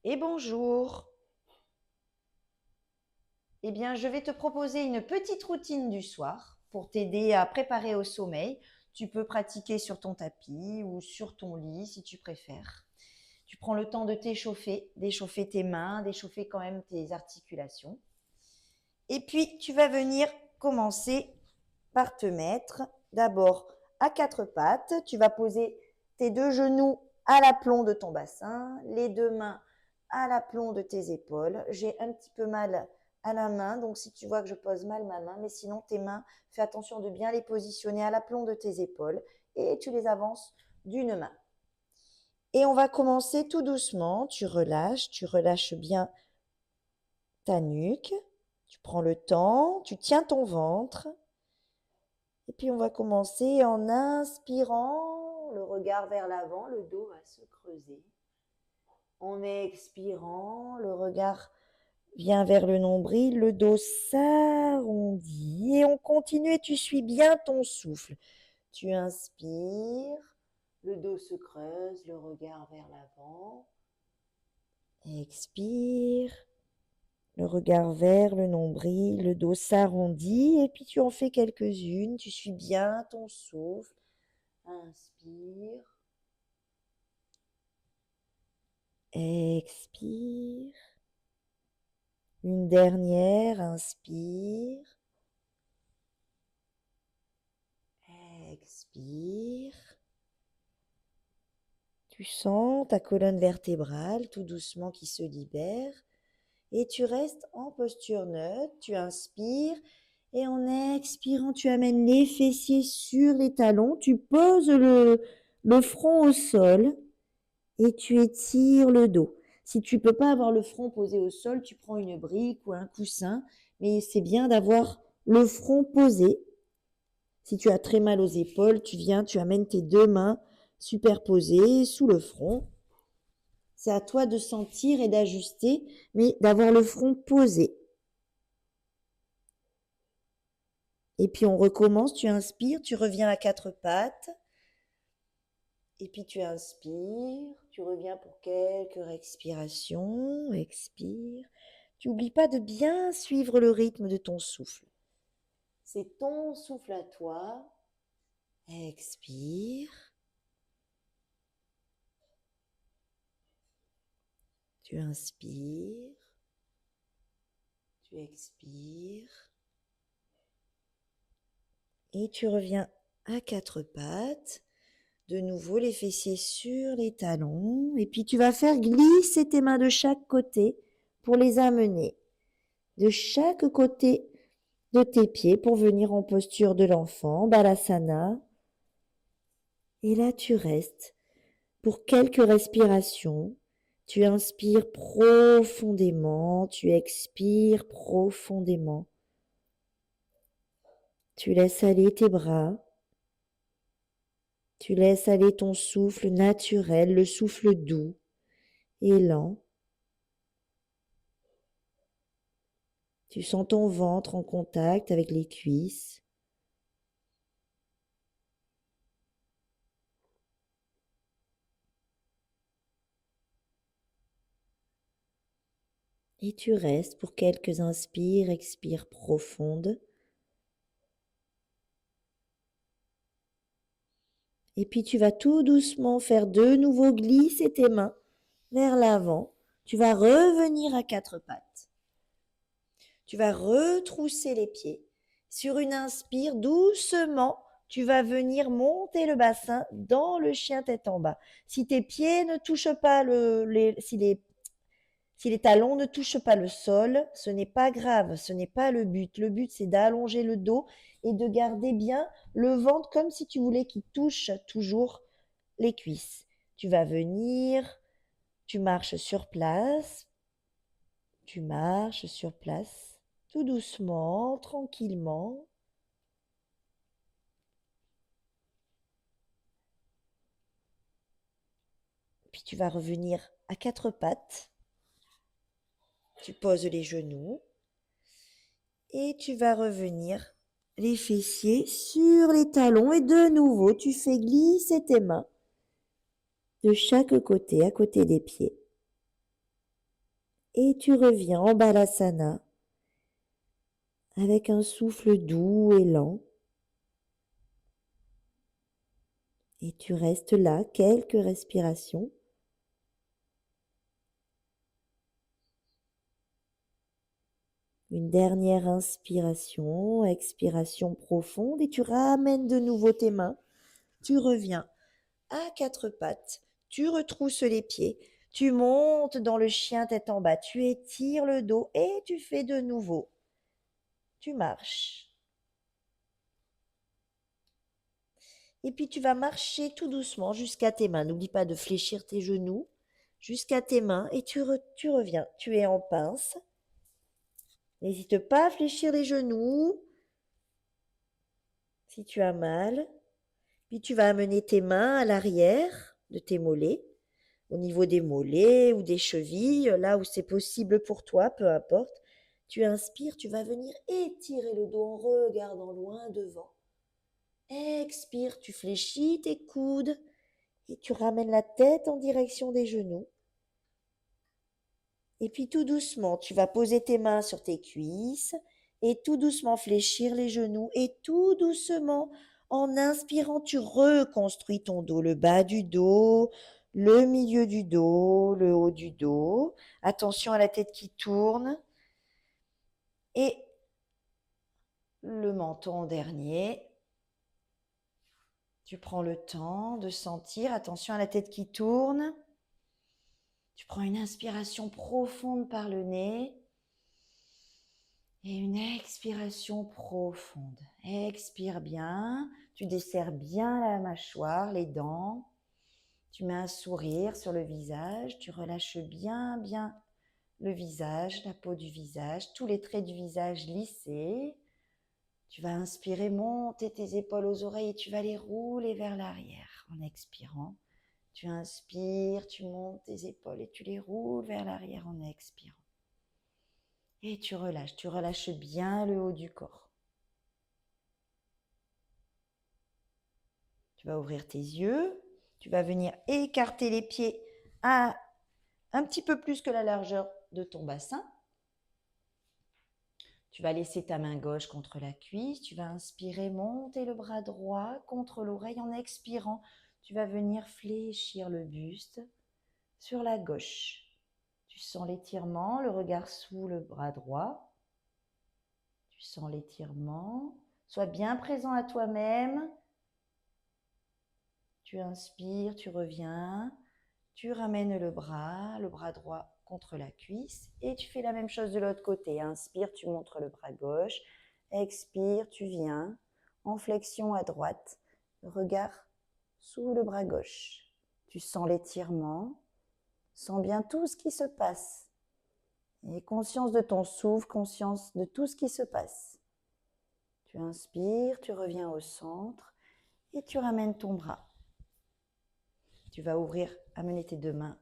Et bonjour. Eh bien, je vais te proposer une petite routine du soir pour t'aider à préparer au sommeil. Tu peux pratiquer sur ton tapis ou sur ton lit si tu préfères. Tu prends le temps de t'échauffer, d'échauffer tes mains, d'échauffer quand même tes articulations. Et puis, tu vas venir commencer par te mettre d'abord à quatre pattes. Tu vas poser tes deux genoux à l'aplomb de ton bassin, les deux mains à l'aplomb de tes épaules. J'ai un petit peu mal à la main, donc si tu vois que je pose mal ma main, mais sinon tes mains, fais attention de bien les positionner à l'aplomb de tes épaules et tu les avances d'une main. Et on va commencer tout doucement. Tu relâches bien ta nuque. Tu prends le temps, tu tiens ton ventre. Et puis on va commencer en inspirant, le regard vers l'avant, le dos va se creuser. En expirant, le regard vient vers le nombril, le dos s'arrondit et on continue et tu suis bien ton souffle. Tu inspires, le dos se creuse, le regard vers l'avant. Expire, le regard vers le nombril, le dos s'arrondit et puis tu en fais quelques-unes, tu suis bien ton souffle. Inspire. Expire. Une dernière, inspire. Expire. Tu sens ta colonne vertébrale tout doucement qui se libère et tu restes en posture neutre. Tu inspires et en expirant, tu amènes les fessiers sur les talons. Tu poses le front au sol et tu étires le dos. Si tu ne peux pas avoir le front posé au sol, tu prends une brique ou un coussin, mais c'est bien d'avoir le front posé. Si tu as très mal aux épaules, tu amènes tes deux mains superposées sous le front. C'est à toi de sentir et d'ajuster, mais d'avoir le front posé. Et puis on recommence, tu inspires, tu reviens à quatre pattes. Et puis tu inspires, tu reviens pour quelques respirations, expire. Tu n'oublies pas de bien suivre le rythme de ton souffle. C'est ton souffle à toi. Expire. Tu inspires. Tu expires. Et tu reviens à quatre pattes. De nouveau, les fessiers sur les talons. Et puis tu vas faire glisser tes mains de chaque côté pour les amener de chaque côté de tes pieds pour venir en posture de l'enfant, Balasana. Et là, tu restes pour quelques respirations. Tu inspires profondément, tu expires profondément. Tu laisses aller tes bras. Tu laisses aller ton souffle naturel, le souffle doux et lent. Tu sens ton ventre en contact avec les cuisses. Et tu restes pour quelques inspires, expires profondes. Et puis tu vas tout doucement faire de nouveau glisser tes mains vers l'avant. Tu vas revenir à quatre pattes. Tu vas retrousser les pieds. Sur une inspire, doucement, tu vas venir monter le bassin dans le chien tête en bas. Si tes pieds ne touchent pas si les talons ne touchent pas le sol, ce n'est pas grave, ce n'est pas le but. Le but, c'est d'allonger le dos et de garder bien le ventre comme si tu voulais qu'il touche toujours les cuisses. Tu vas venir, tu marches sur place, tout doucement, tranquillement. Puis tu vas revenir à quatre pattes. Tu poses les genoux et tu vas revenir les fessiers sur les talons et de nouveau tu fais glisser tes mains de chaque côté, à côté des pieds. Et tu reviens en Balasana avec un souffle doux et lent. Et tu restes là quelques respirations. Une dernière inspiration, expiration profonde et tu ramènes de nouveau tes mains. Tu reviens à quatre pattes. Tu retrousses les pieds. Tu montes dans le chien tête en bas. Tu étires le dos et tu fais de nouveau. Tu marches. Et puis tu vas marcher tout doucement jusqu'à tes mains. N'oublie pas de fléchir tes genoux jusqu'à tes mains et tu reviens. Tu es en pince. N'hésite pas à fléchir les genoux si tu as mal. Puis tu vas amener tes mains à l'arrière de tes mollets, au niveau des mollets ou des chevilles, là où c'est possible pour toi, peu importe. Tu inspires, tu vas venir étirer le dos en regardant loin devant. Expire, tu fléchis tes coudes et tu ramènes la tête en direction des genoux. Et puis tout doucement, tu vas poser tes mains sur tes cuisses et tout doucement fléchir les genoux. Et tout doucement, en inspirant, tu reconstruis ton dos, le bas du dos, le milieu du dos, le haut du dos. Attention à la tête qui tourne. Et le menton en dernier. Tu prends le temps de sentir, attention à la tête qui tourne. Tu prends une inspiration profonde par le nez. Et une expiration profonde. Expire bien. Tu desserres bien la mâchoire, les dents. Tu mets un sourire sur le visage. Tu relâches bien, bien le visage, la peau du visage, tous les traits du visage lissés. Tu vas inspirer, monter tes épaules aux oreilles et tu vas les rouler vers l'arrière en expirant. Tu inspires, tu montes tes épaules et tu les roules vers l'arrière en expirant. Et tu relâches bien le haut du corps. Tu vas ouvrir tes yeux, tu vas venir écarter les pieds à un petit peu plus que la largeur de ton bassin. Tu vas laisser ta main gauche contre la cuisse, tu vas inspirer, monter le bras droit contre l'oreille en expirant. Tu vas venir fléchir le buste sur la gauche. Tu sens l'étirement, le regard sous le bras droit. Tu sens l'étirement. Sois bien présent à toi-même. Tu inspires, tu reviens, tu ramènes le bras droit contre la cuisse et tu fais la même chose de l'autre côté. Inspire, tu montres le bras gauche. Expire, tu viens en flexion à droite. Regard sous le bras gauche. Tu sens l'étirement. Sens bien tout ce qui se passe. Et conscience de ton souffle, conscience de tout ce qui se passe. Tu inspires, tu reviens au centre et tu ramènes ton bras. Tu vas amener tes deux mains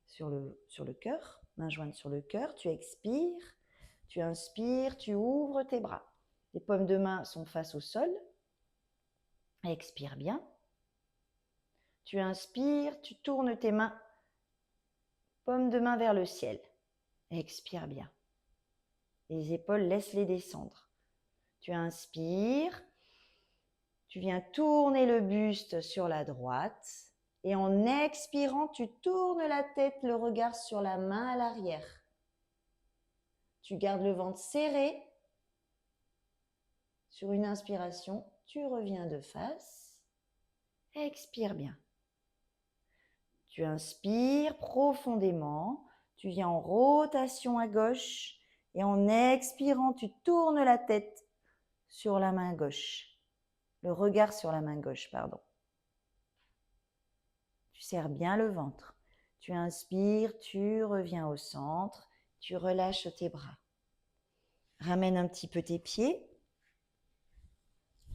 sur le cœur, main jointe sur le cœur. Tu expires, tu inspires, tu ouvres tes bras. Les paumes de main sont face au sol. Expire bien. Tu inspires, tu tournes tes mains, paumes de main vers le ciel. Expire bien. Les épaules, laisse-les descendre. Tu inspires, tu viens tourner le buste sur la droite. Et en expirant, tu tournes la tête, le regard sur la main à l'arrière. Tu gardes le ventre serré. Sur une inspiration, tu reviens de face. Expire bien. Tu inspires profondément. Tu viens en rotation à gauche. Et en expirant, tu tournes la tête sur la main gauche. Le regard sur la main gauche, pardon. Tu serres bien le ventre. Tu inspires, tu reviens au centre, tu relâches tes bras. Ramène un petit peu tes pieds.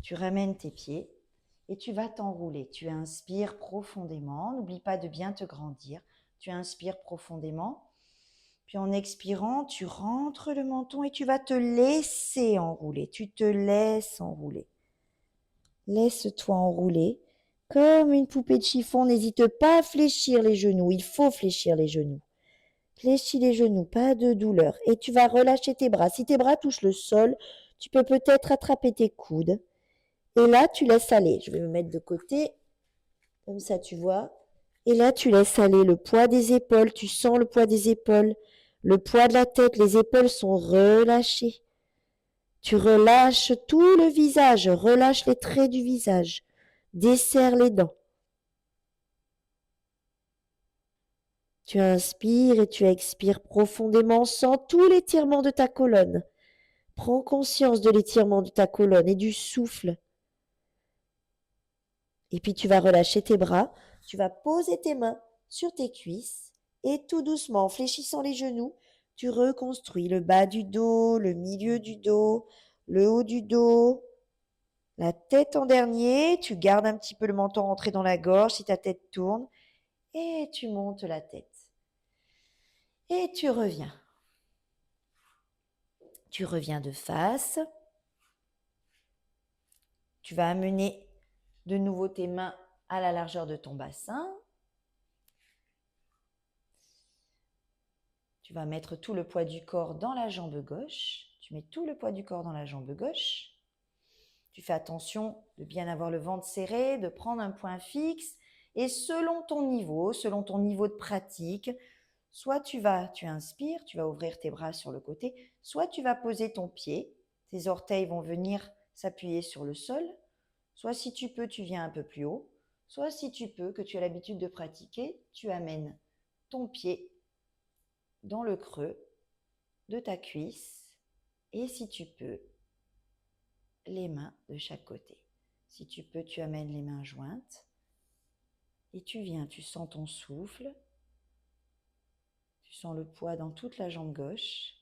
Tu ramènes tes pieds et tu vas t'enrouler. Tu inspires profondément. N'oublie pas de bien te grandir. Tu inspires profondément. Puis en expirant, tu rentres le menton et tu vas te laisser enrouler. Tu te laisses enrouler. Laisse-toi enrouler. Comme une poupée de chiffon, n'hésite pas à fléchir les genoux. Il faut fléchir les genoux. Fléchis les genoux, pas de douleur. Et tu vas relâcher tes bras. Si tes bras touchent le sol, tu peux peut-être attraper tes coudes. Et là, tu laisses aller. Je vais me mettre de côté, comme ça tu vois. Et là, tu laisses aller le poids des épaules. Tu sens le poids des épaules, le poids de la tête. Les épaules sont relâchées. Tu relâches tout le visage, relâche les traits du visage. Desserre les dents. Tu inspires et tu expires profondément. Sens tout l'étirement de ta colonne. Prends conscience de l'étirement de ta colonne et du souffle. Et puis tu vas relâcher tes bras. Tu vas poser tes mains sur tes cuisses. Et tout doucement, en fléchissant les genoux, tu reconstruis le bas du dos, le milieu du dos, le haut du dos, la tête en dernier. Tu gardes un petit peu le menton rentré dans la gorge si ta tête tourne. Et tu montes la tête. Et tu reviens. Tu reviens de face. Tu vas amener de nouveau tes mains à la largeur de ton bassin. Tu vas mettre tout le poids du corps dans la jambe gauche. Tu mets tout le poids du corps dans la jambe gauche. Tu fais attention de bien avoir le ventre serré, de prendre un point fixe. Et selon ton niveau de pratique, soit tu inspires, tu vas ouvrir tes bras sur le côté, soit tu vas poser ton pied, tes orteils vont venir s'appuyer sur le sol, soit si tu peux, tu viens un peu plus haut, soit si tu peux, que tu as l'habitude de pratiquer, tu amènes ton pied dans le creux de ta cuisse et si tu peux, les mains de chaque côté. Si tu peux, tu amènes les mains jointes et tu viens, tu sens ton souffle, tu sens le poids dans toute la jambe gauche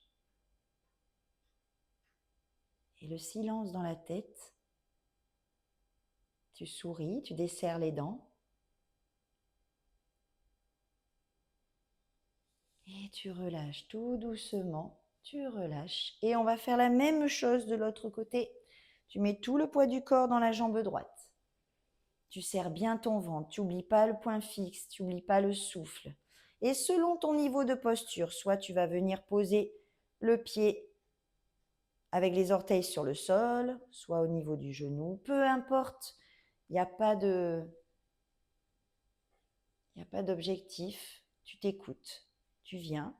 et le silence dans la tête. Tu souris, tu desserres les dents et tu relâches tout doucement, tu relâches. Et on va faire la même chose de l'autre côté. Tu mets tout le poids du corps dans la jambe droite. Tu serres bien ton ventre, tu n'oublies pas le point fixe, tu n'oublies pas le souffle. Et selon ton niveau de posture, soit tu vas venir poser le pied avec les orteils sur le sol, soit au niveau du genou, peu importe, il n'y a pas d'objectif, tu t'écoutes, tu viens,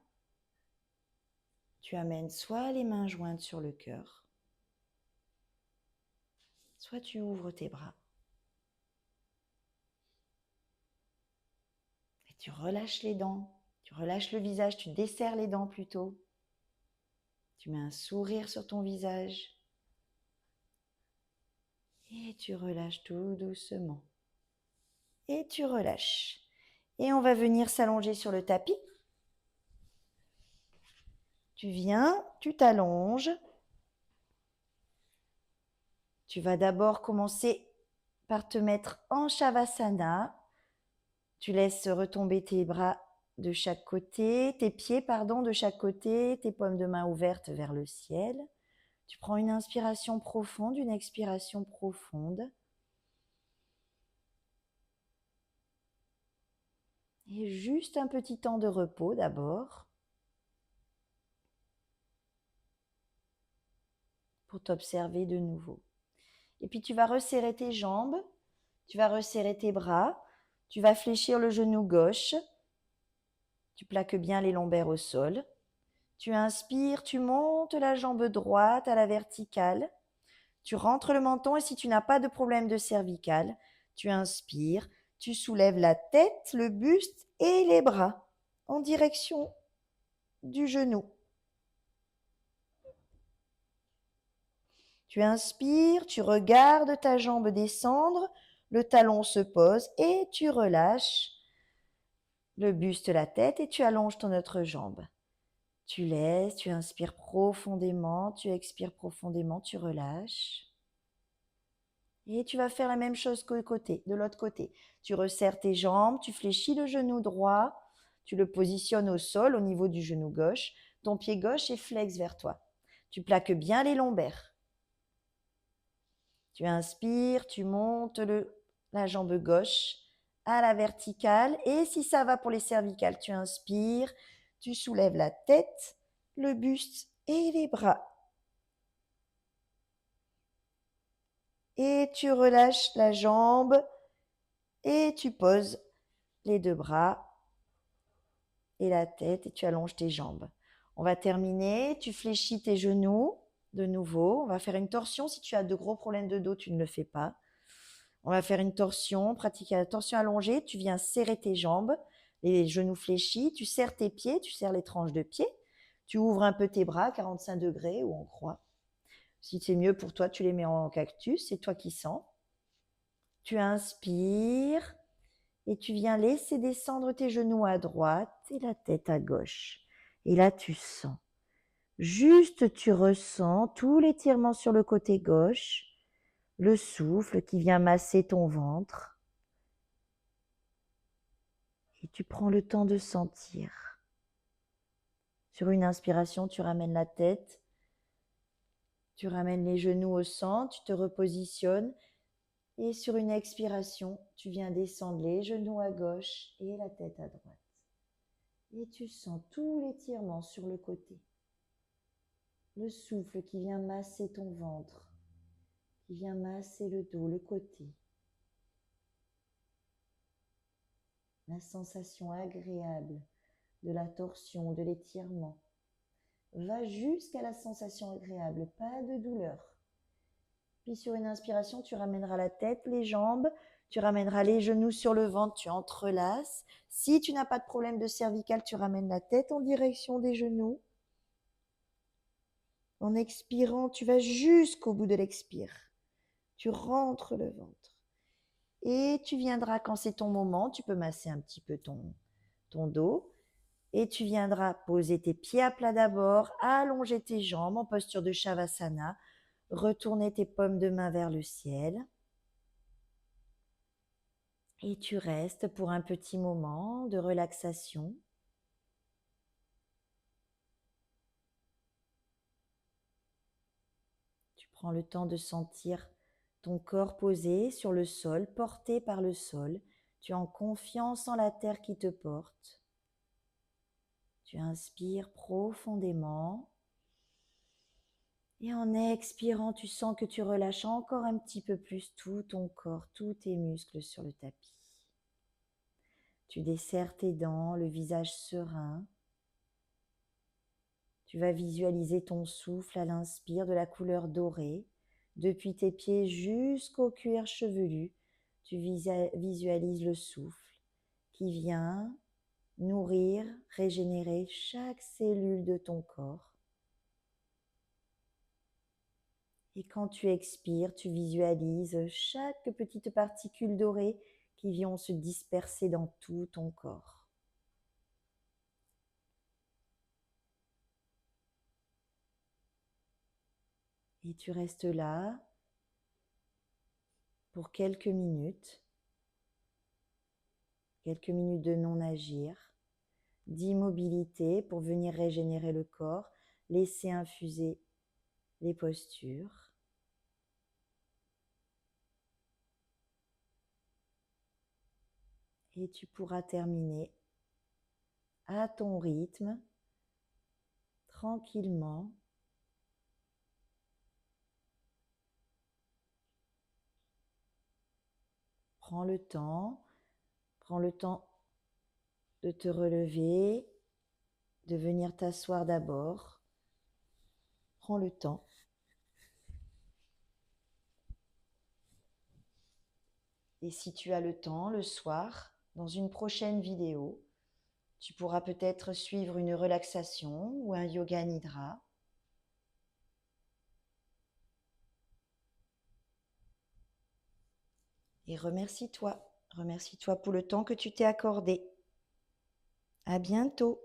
tu amènes soit les mains jointes sur le cœur, soit tu ouvres tes bras. Et tu relâches les dents, tu relâches le visage, tu desserres les dents plutôt. Tu mets un sourire sur ton visage. Et tu relâches tout doucement. Et tu relâches. Et on va venir s'allonger sur le tapis. Tu viens, tu t'allonges. Tu vas d'abord commencer par te mettre en Shavasana. Tu laisses retomber tes bras de chaque côté, tes pieds, de chaque côté, tes paumes de main ouvertes vers le ciel. Tu prends une inspiration profonde, une expiration profonde. Et juste un petit temps de repos d'abord. Pour t'observer de nouveau. Et puis tu vas resserrer tes jambes, tu vas resserrer tes bras, tu vas fléchir le genou gauche, tu plaques bien les lombaires au sol. Tu inspires, tu montes la jambe droite à la verticale, tu rentres le menton et si tu n'as pas de problème de cervicale, tu inspires, tu soulèves la tête, le buste et les bras en direction du genou. Tu inspires, tu regardes ta jambe descendre, le talon se pose et tu relâches le buste, la tête et tu allonges ton autre jambe. Tu laisses, tu inspires profondément, tu expires profondément, tu relâches. Et tu vas faire la même chose de l'autre côté. Tu resserres tes jambes, tu fléchis le genou droit, tu le positionnes au sol au niveau du genou gauche. Ton pied gauche est flex vers toi. Tu plaques bien les lombaires. Tu inspires, tu montes la jambe gauche à la verticale. Et si ça va pour les cervicales, tu inspires, Tu soulèves la tête, le buste et les bras. Et tu relâches la jambe et tu poses les deux bras et la tête et tu allonges tes jambes. On va terminer, tu fléchis tes genoux de nouveau. On va faire une torsion. Si tu as de gros problèmes de dos, tu ne le fais pas. On va faire une torsion, pratiquer la torsion allongée. Tu viens serrer tes jambes, les genoux fléchis. Tu serres tes pieds, tu serres les tranches de pieds. Tu ouvres un peu tes bras, 45 degrés ou en croix. Si c'est mieux pour toi, tu les mets en cactus, c'est toi qui sens. Tu inspires et tu viens laisser descendre tes genoux à droite et la tête à gauche. Et là, tu sens. Juste, tu ressens tout l'étirement sur le côté gauche, le souffle qui vient masser ton ventre. Et tu prends le temps de sentir. Sur une inspiration, tu ramènes la tête, tu ramènes les genoux au centre, tu te repositionnes. Et sur une expiration, tu viens descendre les genoux à gauche et la tête à droite. Et tu sens tout l'étirement sur le côté. Le souffle qui vient masser ton ventre, qui vient masser le dos, le côté. La sensation agréable de la torsion, de l'étirement. Va jusqu'à la sensation agréable, pas de douleur. Puis sur une inspiration, tu ramèneras la tête, les jambes, tu ramèneras les genoux sur le ventre, tu entrelaces. Si tu n'as pas de problème de cervical, tu ramènes la tête en direction des genoux. En expirant, tu vas jusqu'au bout de l'expire. Tu rentres le ventre. Et tu viendras, quand c'est ton moment, tu peux masser un petit peu ton dos. Et tu viendras poser tes pieds à plat d'abord, allonger tes jambes en posture de Shavasana, retourner tes paumes de main vers le ciel. Et tu restes pour un petit moment de relaxation. Tu prends le temps de sentir ton corps posé sur le sol, porté par le sol. Tu es en confiance en la terre qui te porte. Tu inspires profondément. Et en expirant, tu sens que tu relâches encore un petit peu plus tout ton corps, tous tes muscles sur le tapis. Tu desserres tes dents, le visage serein. Tu vas visualiser ton souffle à l'inspire de la couleur dorée. Depuis tes pieds jusqu'au cuir chevelu, tu visualises le souffle qui vient nourrir, régénérer chaque cellule de ton corps. Et quand tu expires, tu visualises chaque petite particule dorée qui vient se disperser dans tout ton corps. Et tu restes là pour quelques minutes de non-agir, d'immobilité pour venir régénérer le corps, laisser infuser les postures. Et tu pourras terminer à ton rythme, tranquillement. Prends le temps de te relever, de venir t'asseoir d'abord. Prends le temps. Et si tu as le temps, le soir, dans une prochaine vidéo, tu pourras peut-être suivre une relaxation ou un yoga nidra. Et remercie-toi pour le temps que tu t'es accordé. À bientôt.